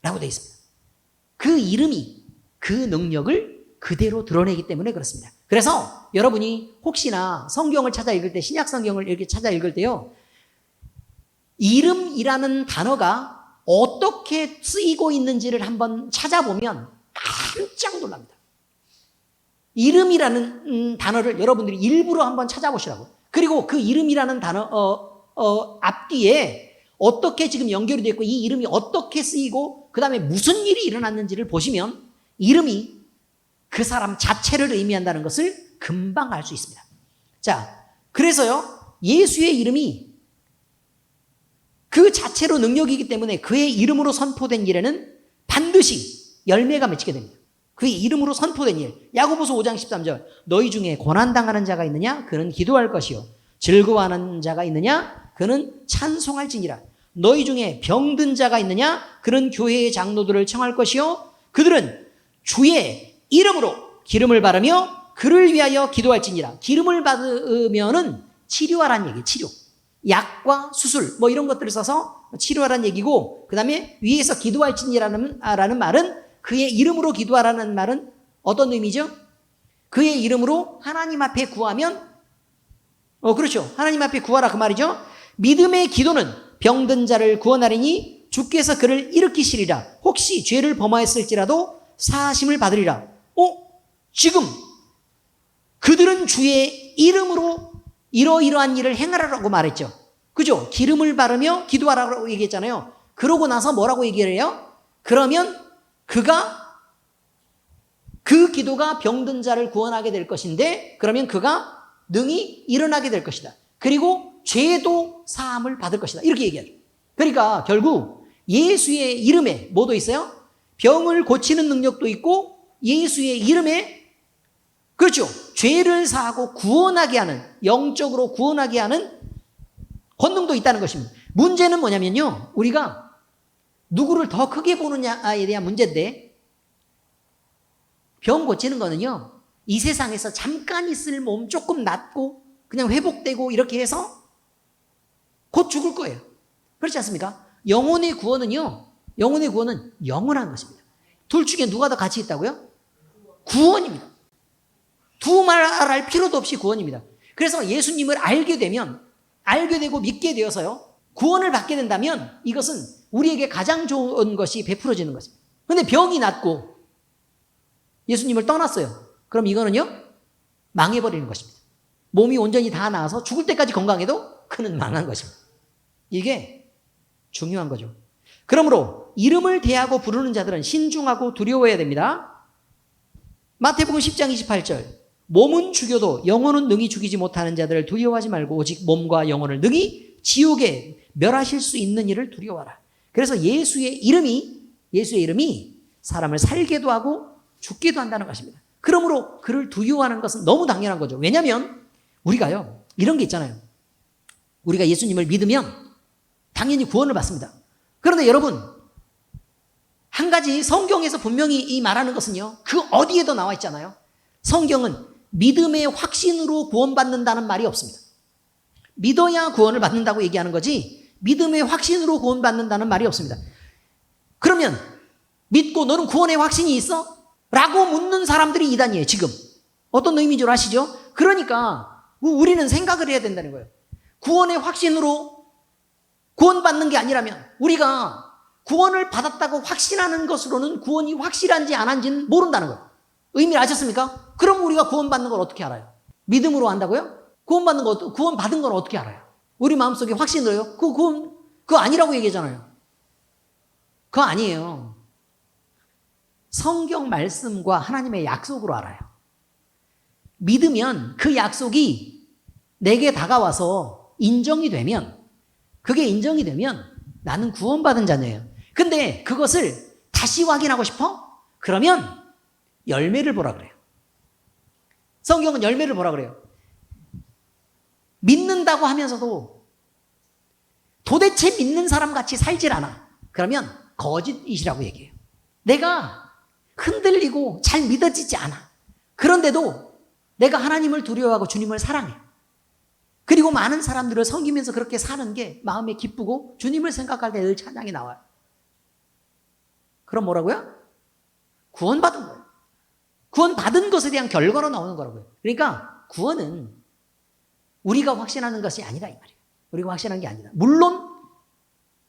Speaker 1: 라고 되어 있습니다. 그 이름이 그 능력을 그대로 드러내기 때문에 그렇습니다. 그래서 여러분이 혹시나 성경을 찾아 읽을 때 신약 성경을 이렇게 찾아 읽을 때요 이름이라는 단어가 어떻게 쓰이고 있는지를 한번 찾아보면 깜짝 놀랍니다. 이름이라는 단어를 여러분들이 일부러 한번 찾아보시라고. 그리고 그 이름이라는 단어 앞뒤에 어떻게 지금 연결이 되어 있고 이 이름이 어떻게 쓰이고 그 다음에 무슨 일이 일어났는지를 보시면 이름이 그 사람 자체를 의미한다는 것을 금방 알 수 있습니다. 자, 그래서요 예수의 이름이 그 자체로 능력이기 때문에 그의 이름으로 선포된 일에는 반드시 열매가 맺히게 됩니다. 그의 이름으로 선포된 일. 야고보서 5장 13절 너희 중에 고난당하는 자가 있느냐? 그는 기도할 것이요 즐거워하는 자가 있느냐? 그는 찬송할지니라. 너희 중에 병든 자가 있느냐? 그는 교회의 장로들을 청할 것이요 그들은 주의 이름으로 기름을 바르며 그를 위하여 기도할지니라. 기름을 받으면은 치료하라는 얘기예요. 치료. 약과 수술 뭐 이런 것들을 써서 치료하라는 얘기고 그 다음에 위에서 기도할지니라는 말은 그의 이름으로 기도하라는 말은 어떤 의미죠? 그의 이름으로 하나님 앞에 구하면 그렇죠. 하나님 앞에 구하라 그 말이죠. 믿음의 기도는 병든 자를 구원하리니 주께서 그를 일으키시리라. 혹시 죄를 범하였을지라도 사하심을 받으리라. 지금 그들은 주의 이름으로 이러이러한 일을 행하라고 말했죠. 그죠? 기름을 바르며 기도하라고 얘기했잖아요. 그러고 나서 뭐라고 얘기를 해요? 그러면 그 기도가 병든 자를 구원하게 될 것인데 그러면 그가 능히 일어나게 될 것이다. 그리고 죄도 사함을 받을 것이다. 이렇게 얘기하죠. 그러니까 결국 예수의 이름에 뭐도 있어요? 병을 고치는 능력도 있고 예수의 이름에 그렇죠. 죄를 사하고 구원하게 하는 영적으로 구원하게 하는 권능도 있다는 것입니다. 문제는 뭐냐면요. 우리가 누구를 더 크게 보느냐에 대한 문제인데 병 고치는 거는요. 이 세상에서 잠깐 있을 몸 조금 낫고 그냥 회복되고 이렇게 해서 곧 죽을 거예요. 그렇지 않습니까? 영혼의 구원은요. 영혼의 구원은 영원한 것입니다. 둘 중에 누가 더 가치 있다고요? 구원입니다. 두말할 필요도 없이 구원입니다. 그래서 예수님을 알게 되고 믿게 되어서요. 구원을 받게 된다면 이것은 우리에게 가장 좋은 것이 베풀어지는 것입니다. 그런데 병이 낫고 예수님을 떠났어요. 그럼 이거는요. 망해버리는 것입니다. 몸이 온전히 다 나아서 죽을 때까지 건강해도 그는 망한 것입니다. 이게 중요한 거죠. 그러므로 이름을 대하고 부르는 자들은 신중하고 두려워해야 됩니다. 마태복음 10장 28절. 몸은 죽여도 영혼은 능히 죽이지 못하는 자들을 두려워하지 말고 오직 몸과 영혼을 능히 지옥에 멸하실 수 있는 일을 두려워하라. 그래서 예수의 이름이 사람을 살게도 하고 죽게도 한다는 것입니다. 그러므로 그를 두려워하는 것은 너무 당연한 거죠. 왜냐하면 우리가요, 이런 게 있잖아요. 우리가 예수님을 믿으면 당연히 구원을 받습니다. 그런데 여러분, 한 가지 성경에서 분명히 이 말하는 것은요, 그 어디에도 나와 있잖아요. 성경은 믿음의 확신으로 구원받는다는 말이 없습니다. 믿어야 구원을 받는다고 얘기하는 거지 믿음의 확신으로 구원받는다는 말이 없습니다. 그러면 믿고 너는 구원의 확신이 있어? 라고 묻는 사람들이 이단이에요. 지금 어떤 의미인 줄 아시죠? 그러니까 우리는 생각을 해야 된다는 거예요. 구원의 확신으로 구원받는 게 아니라면, 우리가 구원을 받았다고 확신하는 것으로는 구원이 확실한지 안 한지는 모른다는 거예요. 의미를 아셨습니까? 그럼 우리가 구원받는 걸 어떻게 알아요? 믿음으로 한다고요? 구원받은 걸 어떻게 알아요? 우리 마음속에 확신으로요? 그거 아니라고 얘기하잖아요. 그거 아니에요. 성경 말씀과 하나님의 약속으로 알아요. 믿으면 그 약속이 내게 다가와서 그게 인정이 되면 나는 구원받은 자녀예요. 근데 그것을 다시 확인하고 싶어? 그러면 열매를 보라 그래요. 성경은 열매를 보라 그래요. 믿는다고 하면서도 도대체 믿는 사람 같이 살질 않아. 그러면 거짓이라고 얘기해요. 내가 흔들리고 잘 믿어지지 않아. 그런데도 내가 하나님을 두려워하고 주님을 사랑해. 그리고 많은 사람들을 섬기면서 그렇게 사는 게 마음에 기쁘고 주님을 생각할 때 늘 찬양이 나와요. 그럼 뭐라고요? 구원받은 거예요. 구원받은 것에 대한 결과로 나오는 거라고요. 그러니까 구원은 우리가 확신하는 것이 아니다 이 말이에요. 우리가 확신하는 게 아니다. 물론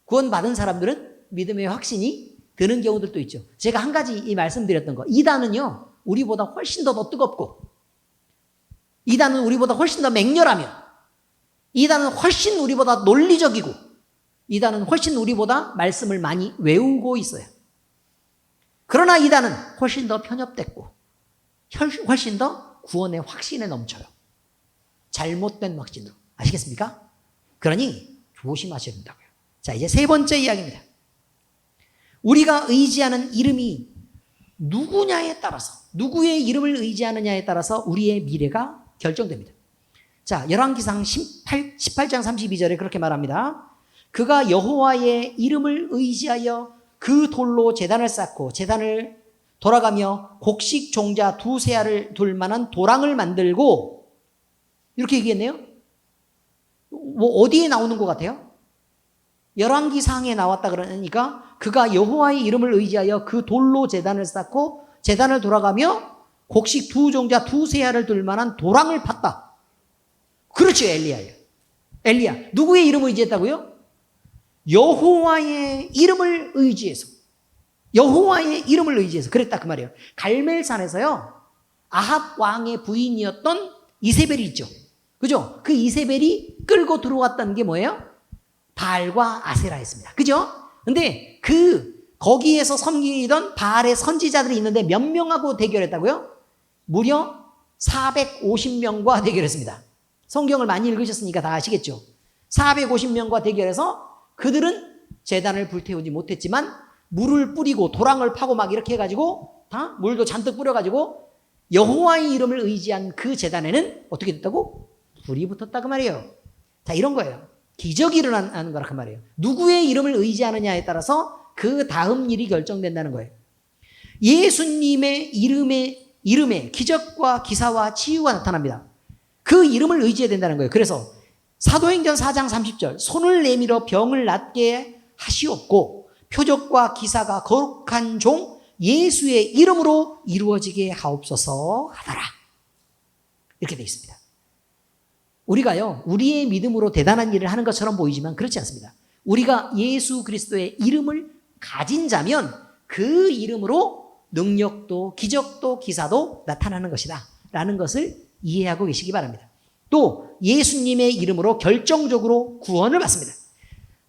Speaker 1: 구원받은 사람들은 믿음의 확신이 드는 경우들도 있죠. 제가 한 가지 이 말씀드렸던 거, 이단은요 우리보다 훨씬 더 뜨겁고, 이단은 우리보다 훨씬 더 맹렬하며, 이단은 훨씬 우리보다 논리적이고, 이단은 훨씬 우리보다 말씀을 많이 외우고 있어요. 그러나 이단은 훨씬 더 편협됐고 훨씬 더 구원의 확신에 넘쳐요. 잘못된 확신으로. 아시겠습니까? 그러니 조심하셔야 된다고요. 자, 이제 세 번째 이야기입니다. 우리가 의지하는 이름이 누구냐에 따라서, 누구의 이름을 의지하느냐에 따라서 우리의 미래가 결정됩니다. 자, 열왕기상 18장 32절에 그렇게 말합니다. 그가 여호와의 이름을 의지하여 그 돌로 제단을 쌓고 제단을 돌아가며 곡식 종자 두세 알을 둘 만한 도랑을 만들고, 이렇게 얘기했네요. 뭐 어디에 나오는 것 같아요? 열왕기상에 나왔다 그러니까 그가 여호와의 이름을 의지하여 그 돌로 제단을 쌓고 제단을 돌아가며 곡식 두 종자 두세 알을 둘 만한 도랑을 팠다. 그렇죠, 엘리야예요. 엘리야. 누구의 이름을 의지했다고요? 여호와의 이름을 의지해서. 여호와의 이름을 의지해서 그랬다 그 말이에요. 갈멜산에서요 아합 왕의 부인이었던 이세벨이 있죠. 그죠? 그 이세벨이 끌고 들어왔던 게 뭐예요? 바알과 아세라였습니다. 그죠? 근데 거기에서 섬기던 바알의 선지자들이 있는데 몇 명하고 대결했다고요? 무려 450명과 대결했습니다. 성경을 많이 읽으셨으니까 다 아시겠죠? 450명과 대결해서 그들은 제단을 불태우지 못했지만 물을 뿌리고 도랑을 파고 막 이렇게 해가지고 물도 잔뜩 뿌려가지고 여호와의 이름을 의지한 그 제단에는 어떻게 됐다고? 불이 붙었다 그 말이에요. 자, 이런 거예요. 기적이 일어나는 거라 그 말이에요. 누구의 이름을 의지하느냐에 따라서 그 다음 일이 결정된다는 거예요. 예수님의 이름에 기적과 기사와 치유가 나타납니다. 그 이름을 의지해야 된다는 거예요. 그래서 사도행전 4장 30절 손을 내밀어 병을 낫게 하시옵고 표적과 기사가 거룩한 종 예수의 이름으로 이루어지게 하옵소서 하더라. 이렇게 되어 있습니다. 우리가요 우리의 믿음으로 대단한 일을 하는 것처럼 보이지만 그렇지 않습니다. 우리가 예수 그리스도의 이름을 가진 자면 그 이름으로 능력도 기적도 기사도 나타나는 것이다 라는 것을 이해하고 계시기 바랍니다. 또 예수님의 이름으로 결정적으로 구원을 받습니다.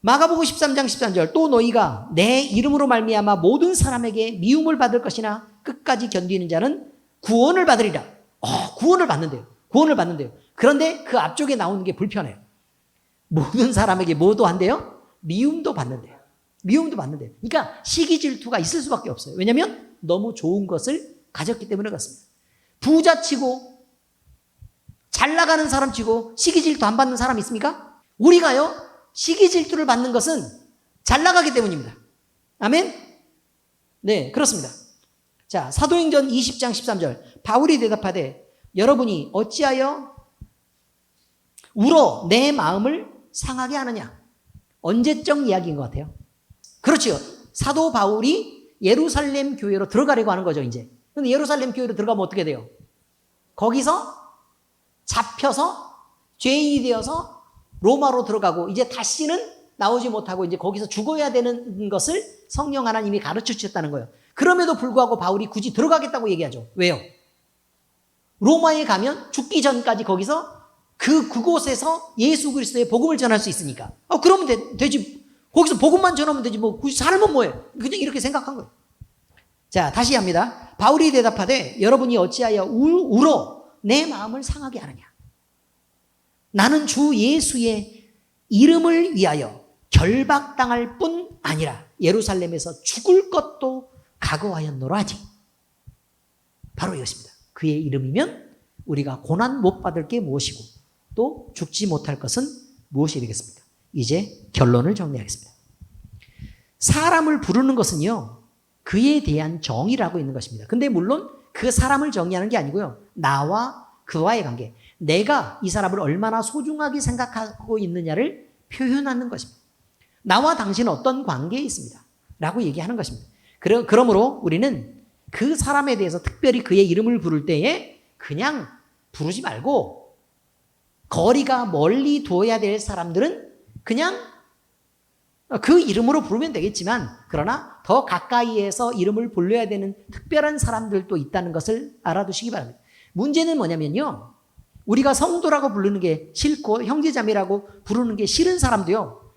Speaker 1: 마가복음 13장 13절 또 너희가 내 이름으로 말미암아 모든 사람에게 미움을 받을 것이나 끝까지 견디는 자는 구원을 받으리라. 구원을 받는데요. 구원을 받는데요. 그런데 그 앞쪽에 나오는 게 불편해요. 모든 사람에게 뭐도 한대요? 미움도 받는데요. 미움도 받는데요. 그러니까 시기 질투가 있을 수밖에 없어요. 왜냐하면 너무 좋은 것을 가졌기 때문에 그렇습니다. 부자치고 잘 나가는 사람치고 시기 질투 안 받는 사람 있습니까? 우리가요 시기 질투를 받는 것은 잘 나가기 때문입니다. 아멘? 네, 그렇습니다. 자, 사도행전 20장 13절 바울이 대답하되 여러분이 어찌하여 울어 내 마음을 상하게 하느냐. 언제적 이야기인 것 같아요. 그렇죠. 사도 바울이 예루살렘 교회로 들어가려고 하는 거죠, 이제. 근데 예루살렘 교회로 들어가면 어떻게 돼요? 거기서 잡혀서 죄인이 되어서 로마로 들어가고 이제 다시는 나오지 못하고 이제 거기서 죽어야 되는 것을 성령 하나님이 가르쳐 주셨다는 거예요. 그럼에도 불구하고 바울이 굳이 들어가겠다고 얘기하죠. 왜요? 로마에 가면 죽기 전까지 거기서 그곳에서 예수 그리스도의 복음을 전할 수 있으니까. 그러면 되지. 거기서 복음만 전하면 되지. 뭐 굳이 살면 뭐해? 그냥 이렇게 생각한 거예요. 자, 다시 합니다. 바울이 대답하되 여러분이 어찌하여 울어 내 마음을 상하게 하느냐. 나는 주 예수의 이름을 위하여 결박당할 뿐 아니라 예루살렘에서 죽을 것도 각오하였노라 하지. 바로 이것입니다. 그의 이름이면 우리가 고난 못 받을 게 무엇이고 또 죽지 못할 것은 무엇이 되겠습니까? 이제 결론을 정리하겠습니다. 사람을 부르는 것은요, 그에 대한 정의라고 있는 것입니다. 근데 물론 그 사람을 정의하는 게 아니고요, 나와 그와의 관계, 내가 이 사람을 얼마나 소중하게 생각하고 있느냐를 표현하는 것입니다. 나와 당신은 어떤 관계에 있습니다. 라고 얘기하는 것입니다. 그러므로 우리는 그 사람에 대해서 특별히 그의 이름을 부를 때에 그냥 부르지 말고 거리가 멀리 둬야 될 사람들은 그냥 그 이름으로 부르면 되겠지만 그러나 더 가까이에서 이름을 불러야 되는 특별한 사람들도 있다는 것을 알아두시기 바랍니다. 문제는 뭐냐면요, 우리가 성도라고 부르는 게 싫고 형제자매라고 부르는 게 싫은 사람도요,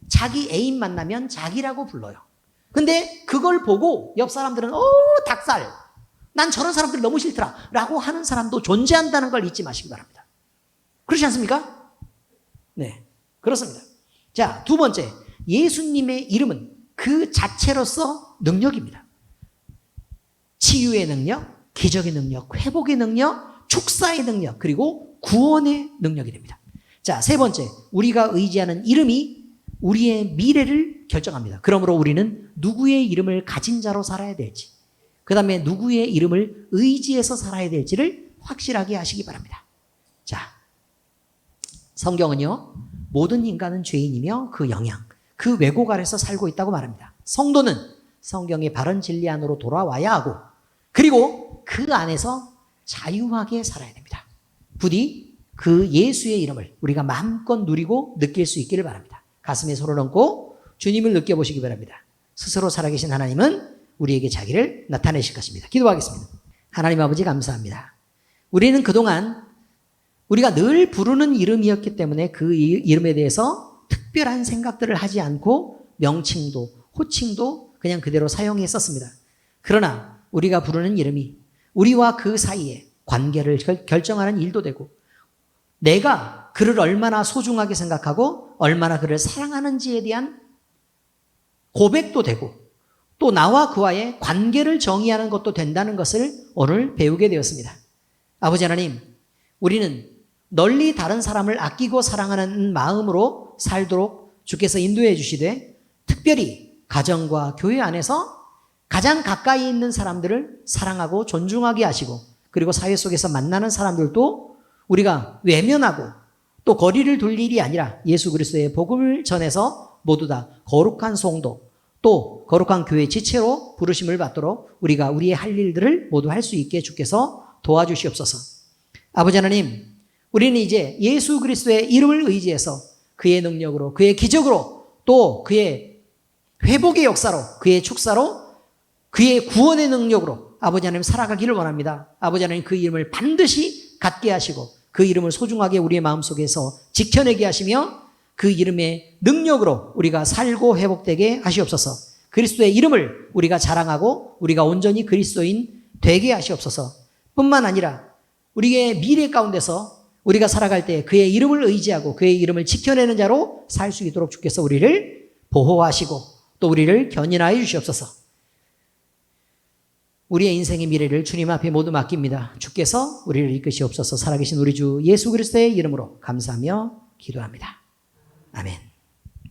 Speaker 1: 자기 애인 만나면 자기라고 불러요. 근데 그걸 보고 옆 사람들은 닭살, 난 저런 사람들이 너무 싫더라 라고 하는 사람도 존재한다는 걸 잊지 마시기 바랍니다. 그렇지 않습니까? 네, 그렇습니다. 자, 두 번째, 예수님의 이름은 그 자체로서 능력입니다. 치유의 능력, 기적의 능력, 회복의 능력, 축사의 능력, 그리고 구원의 능력이 됩니다. 자, 세 번째, 우리가 의지하는 이름이 우리의 미래를 결정합니다. 그러므로 우리는 누구의 이름을 가진 자로 살아야 될지, 그 다음에 누구의 이름을 의지해서 살아야 될지를 확실하게 하시기 바랍니다. 자, 성경은요, 모든 인간은 죄인이며 그 영향, 그 왜곡 아래서 살고 있다고 말합니다. 성도는 성경의 바른 진리 안으로 돌아와야 하고, 그리고 그 안에서 자유하게 살아야 됩니다. 부디 그 예수의 이름을 우리가 마음껏 누리고 느낄 수 있기를 바랍니다. 가슴에 손을 얹고 주님을 느껴보시기 바랍니다. 스스로 살아계신 하나님은 우리에게 자기를 나타내실 것입니다. 기도하겠습니다. 하나님 아버지 감사합니다. 우리는 그동안 우리가 늘 부르는 이름이었기 때문에 그 이름에 대해서 특별한 생각들을 하지 않고 명칭도 호칭도 그냥 그대로 사용했었습니다. 그러나 우리가 부르는 이름이 우리와 그 사이에 관계를 결정하는 일도 되고, 내가 그를 얼마나 소중하게 생각하고 얼마나 그를 사랑하는지에 대한 고백도 되고, 또 나와 그와의 관계를 정의하는 것도 된다는 것을 오늘 배우게 되었습니다. 아버지 하나님, 우리는 널리 다른 사람을 아끼고 사랑하는 마음으로 살도록 주께서 인도해 주시되, 특별히 가정과 교회 안에서 가장 가까이 있는 사람들을 사랑하고 존중하게 하시고, 그리고 사회 속에서 만나는 사람들도 우리가 외면하고 또 거리를 둘 일이 아니라 예수 그리스도의 복음을 전해서 모두 다 거룩한 성도, 또 거룩한 교회 지체로 부르심을 받도록 우리가 우리의 할 일들을 모두 할 수 있게 주께서 도와주시옵소서. 아버지 하나님, 우리는 이제 예수 그리스도의 이름을 의지해서 그의 능력으로, 그의 기적으로, 또 그의 회복의 역사로, 그의 축사로, 그의 구원의 능력으로 아버지 하나님 살아가기를 원합니다. 아버지 하나님, 그 이름을 반드시 갖게 하시고 그 이름을 소중하게 우리의 마음속에서 지켜내게 하시며, 그 이름의 능력으로 우리가 살고 회복되게 하시옵소서. 그리스도의 이름을 우리가 자랑하고 우리가 온전히 그리스도인 되게 하시옵소서. 뿐만 아니라 우리의 미래 가운데서 우리가 살아갈 때 그의 이름을 의지하고 그의 이름을 지켜내는 자로 살 수 있도록 주께서 우리를 보호하시고 또 우리를 견인하여 주시옵소서. 우리의 인생의 미래를 주님 앞에 모두 맡깁니다. 주께서 우리를 이끄시옵소서. 살아계신 우리 주 예수 그리스도의 이름으로 감사하며 기도합니다. 아멘.